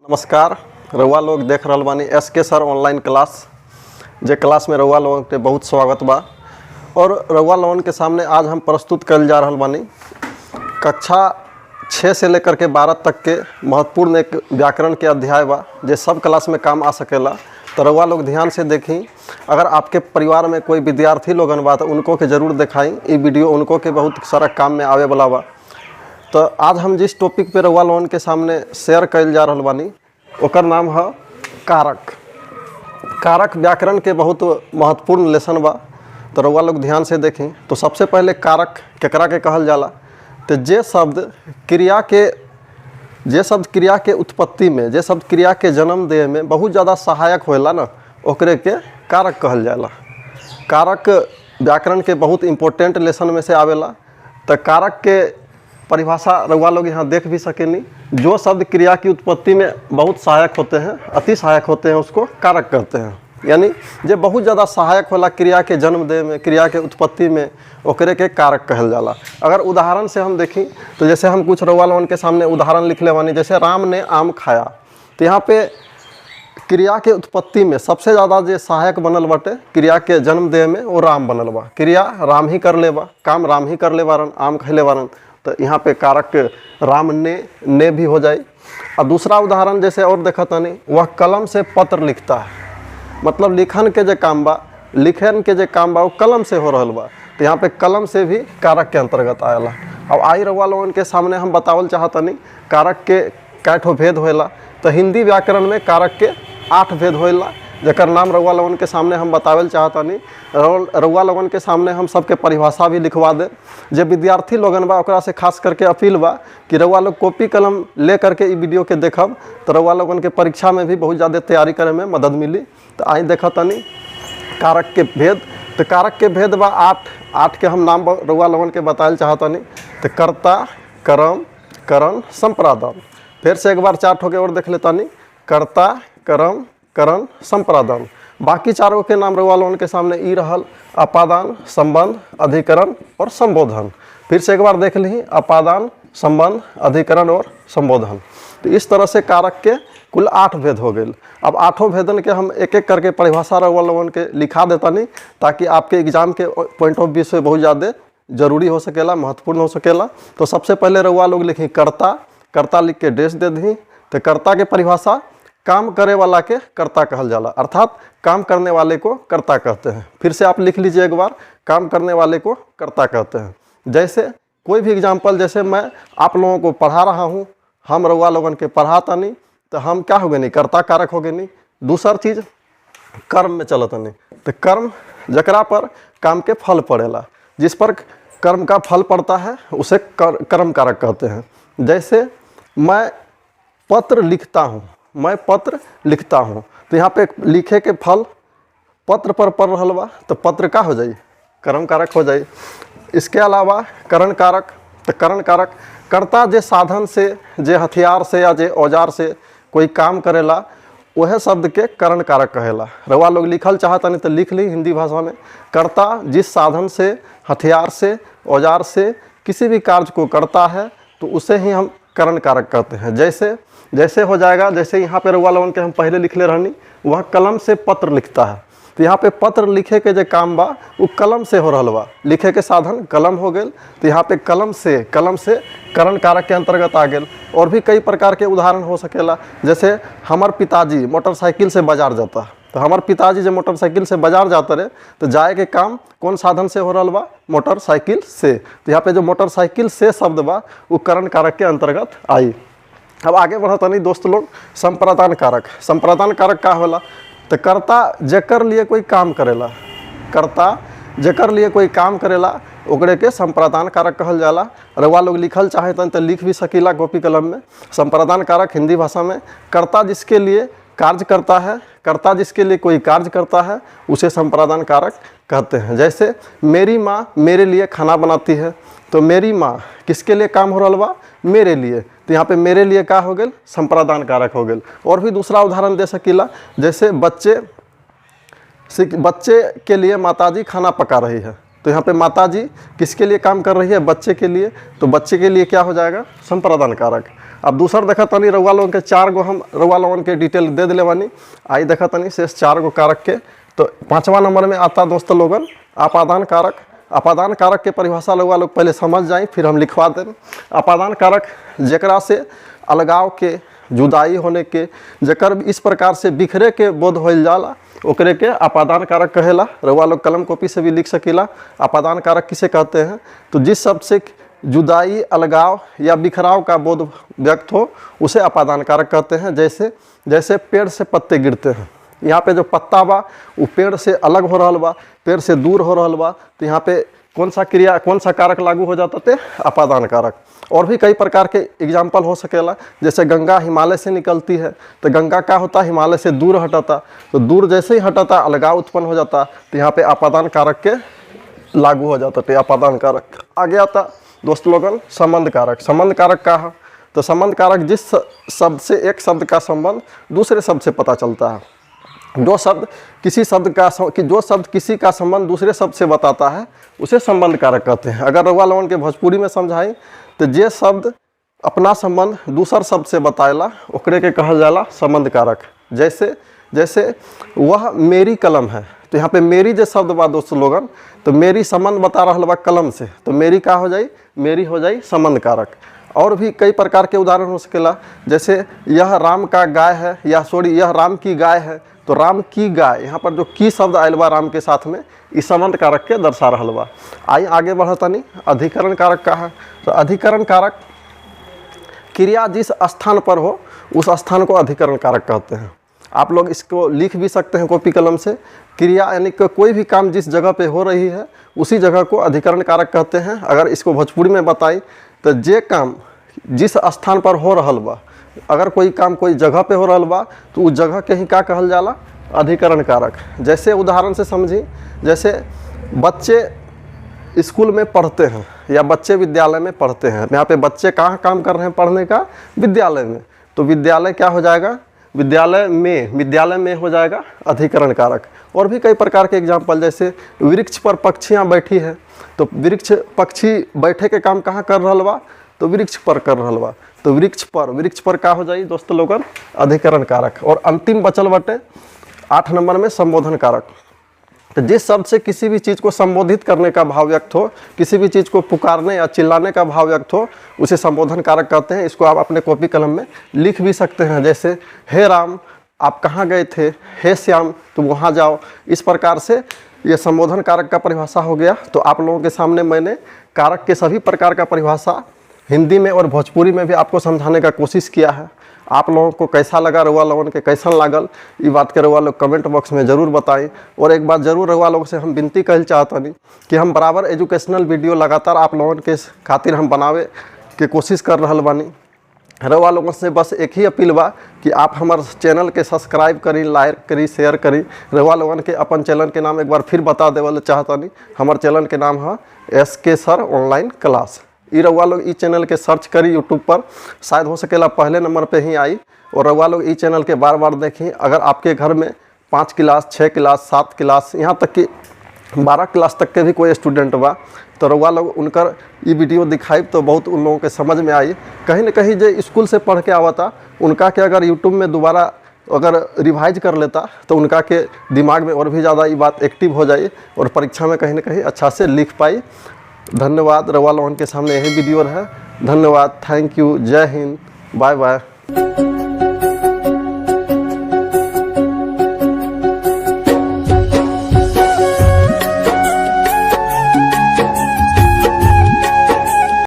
नमस्कार। रउआ लोग देख रहल बानी SK सर ऑनलाइन क्लास। जे क्लास में रउआ लोगन के बहुत स्वागत बा। और रउआ लोगन के सामने आज हम प्रस्तुत कर जा रहल बानी कक्षा 6 से लेकर के 12 तक के महत्वपूर्ण एक व्याकरण के अध्याय बा जे सब क्लास में काम आ सकेला। तो रउआ लोग ध्यान से देखी। अगर आपके परिवार में कोई विद्यार्थी लोगन बा तो उनको के जरूर दिखाई। ये वीडियो उनको के बहुत सारा काम में आवे वाला बा। तो आज हम जिस टॉपिक पे रउआ लोगन के सामने शेयर कइल जा रहल बानी ओकर नाम है कारक। कारक व्याकरण के बहुत महत्वपूर्ण लेसन बा। तो रउआ लोग ध्यान से देखें। तो सबसे पहले कारक केकरा के कहल जाला। तो जे शब्द क्रिया के उत्पत्ति में, जे शब्द क्रिया के जन्म दे में बहुत ज़्यादा सहायक होला ना, ओकरे के कारक कहल जाला। कारक व्याकरण के बहुत इम्पोर्टेंट लेसन में से आवेला। तो कारक के परिभाषा रउआ लोग यहाँ देख भी सकेनी। जो शब्द क्रिया की उत्पत्ति में बहुत सहायक होते हैं, अति सहायक होते हैं, उसको कारक कहते हैं। यानी जे बहुत ज़्यादा सहायक होला क्रिया के जन्म दे में, क्रिया के उत्पत्ति में, ओकरे के कारक कहल जाला। अगर उदाहरण से हम देखी तो जैसे हम कुछ रउआ लोगन के सामने उदाहरण लिख ले बानी। जैसे राम ने आम खाया। तो यहाँ पे क्रिया के उत्पत्ति में सबसे ज़्यादा जो सहायक बनल बाटे क्रिया के जन्म दे में, वो राम बनल बा। क्रिया राम ही कर ले बा, काम राम ही कर ले बारन, आम खैले बारन। तो यहाँ पे कारक राम ने भी हो जाए। और दूसरा उदाहरण जैसे और देखा था नहीं, वह कलम से पत्र लिखता है। मतलब लिखन के जो काम बा, वो कलम से हो रहल बा। तो यहाँ पे कलम से भी कारक के अंतर्गत आएला। अब आई रउआ लोगन के सामने हम बतावल चाहता नहीं कारक के कै ठो भेद होएला। तो हिंदी व्याकरण में कारक के 8 भेद होएला, जकर नाम रउआ लोगन के सामने हम बतावल चाहता नहीं। रउआ लोगन के सामने हम सबके परिभाषा भी लिखवा दे। जे विद्यार्थी लोगन बा ओकरा से खास करके अपील बा कि रउआ लोग कॉपी कलम ले करके ई वीडियो के देखब तो रउआ लोगन के परीक्षा में भी बहुत ज़्यादा तैयारी करे में मदद मिली। तो आई देखा तनी कारक के भेद। तो कारक के भेद बा 8 के हम नाम रउआ लोगन के बताएल चाहता नहीं। तो कर्ता, कर्म, करण, संप्रादान। फिर से एक बार 4 ठो के और देख लेता नहीं। कर्ता, कर्म, करण, संप्रादान। बाकी चारों के नाम रउआ लोगन के सामने ई रहल अपादान, संबंध, अधिकरण और संबोधन। फिर से एक बार देख ली अपादान, संबंध, अधिकरण और संबोधन। तो इस तरह से कारक के कुल 8 भेद हो गए। अब 8 भेदन के हम एक एक करके परिभाषा रउआ लोगन के लिखा देता नहीं, ताकि आपके एग्जाम के पॉइंट ऑफ व्यू से बहुत ज़्यादा जरूरी हो सकेला, महत्वपूर्ण हो सकेला। तो सबसे पहले रउआ लोग लिखी कर्ता। कर्ता लिख के डैश दे दी। तो कर्ता के परिभाषा काम करे वाला के कर्ता कहल जाला, अर्थात काम करने वाले को कर्ता कहते हैं। फिर से आप लिख लीजिए एक बार, काम करने वाले को कर्ता कहते हैं। जैसे कोई भी एग्जाम्पल, जैसे मैं आप लोगों को पढ़ा रहा हूँ, हम रउआ लोगन के पढ़ाता नहीं, तो हम क्या हो गए नहीं, कर्ता कारक हो गए नहीं। दूसर चीज़ कर्म में चलता नहीं। तो कर्म जकरा पर काम के फल पड़ेला, जिस पर कर्म का फल पड़ता है उसे कर्म कारक कहते हैं। जैसे मैं पत्र लिखता हूँ, मैं पत्र लिखता हूँ। तो यहाँ पे लिखे के फल पत्र पर पड़ रहल बा, तो पत्र का हो जाए, कर्म कारक हो जाए। इसके अलावा करण कारक। तो करण कारक कर्ता जे साधन से, जे हथियार से या जे औजार से कोई काम करेला, वह शब्द के करण कारक कहेला। रउआ लोग लिखल चाहता नहीं तो लिख ली हिंदी भाषा में। कर्ता जिस साधन से, हथियार से, औजार से किसी भी कार्य को करता है तो उसे ही हम करण कारक कहते हैं। जैसे हो जाएगा, जैसे यहाँ पे रउआ लोगन के हम पहले लिख ले रहनी, वह कलम से पत्र लिखता है। तो यहाँ पे पत्र लिखे के जो काम बा वो कलम से हो रहल बा। लिखे के साधन कलम हो गए। तो यहाँ पे कलम से करण कारक के अंतर्गत आ गए। और भी कई प्रकार के उदाहरण हो सकेला। जैसे हमार पिताजी मोटरसाइकिल से बाजार जाता। तो हमार पिताजी जो मोटरसाइकिल से बाजार जाते रहे, तो जाए के काम कौन साधन से हो रहल बा, मोटरसाइकिल से। तो यहाँ पे जो मोटरसाइकिल से शब्द बा वो करण कारक के अंतर्गत आई। अब आगे बढ़ता नहीं दोस्त लोग, संप्रदान कारक। संप्रदान कारक का होला। तो कर्ता जेकर लिए कोई काम करेला, कर्ता जेकर लिए कोई काम करेला ओकरे के संप्रदान कारक कहल जाला। रउआ लोग लिखल चाहे तो लिख भी सकीला कॉपी कलम में। संप्रदान कारक हिंदी भाषा में कर्ता जिसके लिए कार्य करता है, कर्ता जिसके लिए कोई कार्य करता है, उसे संप्रदान कारक कहते हैं। जैसे मेरी माँ मेरे लिए खाना बनाती है। तो मेरी माँ किसके लिए काम हो रहा बा, मेरे लिए। तो यहाँ पे मेरे लिए का हो गए, संप्रदान कारक हो गए। और भी दूसरा उदाहरण दे सकीला। जैसे बच्चे के लिए माताजी खाना पका रही है। तो यहाँ पे माताजी किसके लिए काम कर रही है, बच्चे के लिए। तो बच्चे के लिए क्या हो जाएगा, संप्रदान कारक। अब दूसर देखा तनी रउआ लोगन के 4 गो हम रउआ लोगन के डिटेल दे दिले बानी। आई देखा तनी शेष 4 गो कारक के। तो 5वां नंबर में आता दोस्त लोगन अपादान कारक। अपादान कारक के परिभाषा रउआ लोग पहले समझ जाए, फिर हम लिखवा दें। अपादान कारक जेकरा से अलगाव के, जुदाई होने के, जेकर इस प्रकार से बिखरे के बोध होल जाला ओकरे के अपादान कारक कहेला। रउआ लोग कलम कॉपी से भी लिख सकीला। अपादान कारक किसे कहते हैं? तो जिस शब्द से जुदाई, अलगाव या बिखराव का बोध व्यक्त हो उसे अपादान कारक कहते हैं। जैसे पेड़ से पत्ते गिरते हैं, यहाँ पे जो पत्ता बा वो पेड़ से अलग हो रहल बा, पेड़ से दूर हो रहल बा, तो यहाँ पे कौन सा कारक लागू हो जाता थे? अपादान कारक। और भी कई प्रकार के एग्जाम्पल हो सकेला, जैसे गंगा हिमालय से निकलती है तो गंगा क्या होता? हिमालय से दूर हटाता, तो दूर जैसे ही हटाता अलगाव उत्पन्न हो जाता, तो यहाँ पे अपादान कारक के लागू हो जाता थे अपादान कारक। आगे आता दोस्त लोगन संबंध कारक। संबंध कारक का है? तो संबंध कारक जिस शब्द से एक शब्द का संबंध दूसरे शब्द से पता चलता है। जो शब्द किसी का संबंध दूसरे शब्द से बताता है उसे संबंध कारक कहते हैं। अगर रउआ लोगन के भोजपुरी में समझाई तो जे शब्द अपना संबंध दूसर शब्द से बताएला ओकरे के कहल जाला संबंध कारक। जैसे वह मेरी कलम है, तो यहाँ पे मेरी जो शब्द बा दोस्त लोगन, तो मेरी संबंध बता रहल बा कलम से, तो मेरी का हो जाई? मेरी हो जाई संबंध कारक। और भी कई प्रकार के उदाहरण हो सकेला, जैसे यह राम का गाय है, यह राम की गाय है, तो राम की गाय, यहाँ पर जो की शब्द आयल बा राम के साथ में, इस संबंध कारक के दर्शा रहल बा। आई आगे बढ़तानी अधिकरण कारक का है। तो अधिकरण कारक क्रिया जिस स्थान पर हो उस स्थान को अधिकरण कारक कहते हैं। आप लोग इसको लिख भी सकते हैं कॉपी कलम से। क्रिया यानी कि कोई भी काम जिस जगह पे हो रही है उसी जगह को अधिकरण कारक कहते हैं। अगर इसको भोजपुरी में बताई तो जे काम जिस स्थान पर हो रहल बा, अगर कोई काम कोई जगह पे हो रहल बा तो उस जगह के ही का कहल जाला? अधिकरण कारक। जैसे उदाहरण से समझी, जैसे बच्चे स्कूल में पढ़ते हैं या बच्चे विद्यालय में पढ़ते हैं। यहाँ पे बच्चे कहाँ काम कर रहे हैं पढ़ने का? विद्यालय में। तो विद्यालय क्या हो जाएगा? विद्यालय में हो जाएगा अधिकरण कारक। और भी कई प्रकार के एग्जाम्पल, जैसे वृक्ष पर पक्षियाँ बैठी है, तो पक्षी बैठे के काम कहाँ कर रहल बा? तो वृक्ष पर कर रहल बा, तो वृक्ष पर का हो जाई दोस्त लोगन? अधिकरण कारक। और अंतिम बचल बटे 8 नंबर में संबोधन कारक। तो जिस शब्द से किसी भी चीज़ को संबोधित करने का भाव व्यक्त हो, किसी भी चीज़ को पुकारने या चिल्लाने का भाव व्यक्त हो, उसे संबोधन कारक कहते हैं। इसको आप अपने कॉपी कलम में लिख भी सकते हैं। जैसे हे राम आप कहाँ गए थे? हे श्याम तुम वहाँ जाओ। इस प्रकार से ये संबोधन कारक का परिभाषा हो गया। तो आप लोगों के सामने मैंने कारक के सभी प्रकार का परिभाषा हिंदी में और भोजपुरी में भी आपको समझाने का कोशिश किया है। आप लोगों को कैसा लगा, रउआ लोगन के कैसन लागल, ये बात के रउआ लोग कमेंट बॉक्स में ज़रूर बताएं। और एक बात ज़रूर रउआ लोगों से हम विनती कहल चाहतनी कि हम बराबर एजुकेशनल वीडियो लगातार आप लोगन के खातिर हम बनावे के कोशिश कर रहल बानी। रउआ लोगों से बस एक ही अपील बा कि आप हमारे चैनल के सब्सक्राइब करी, लाइक करी, शेयर करी। रउआ लोगन के अपन चैनल के नाम एक बार फिर बता देवल चाहतनी। हमारे चैनल के नाम है SK सर ऑनलाइन क्लास। ये रउआ लोग इस चैनल के सर्च करी यूट्यूब पर, शायद हो सकेला पहले नंबर पे ही आई। और रउआ लोग इस चैनल के बार बार देखें। अगर आपके घर में 5 क्लास, 6 क्लास, 7 क्लास, यहाँ तक कि 12 क्लास तक के भी कोई स्टूडेंट बा, तो रउआ लोग उनकर ये वीडियो दिखाई तो बहुत उन लोगों के समझ में आई। कहीं ना कहीं जो स्कूल से पढ़ के आवता उनका के अगर यूट्यूब में दोबारा अगर रिवाइज कर लेता तो उनका के दिमाग में और भी ज़्यादा ये बात एक्टिव हो जाए और परीक्षा में कहीं ना कहीं अच्छा से लिख पाई। धन्यवाद। रउआ लोगन के सामने यही वीडियो है। धन्यवाद, थैंक यू, जय हिंद, बाय बाय।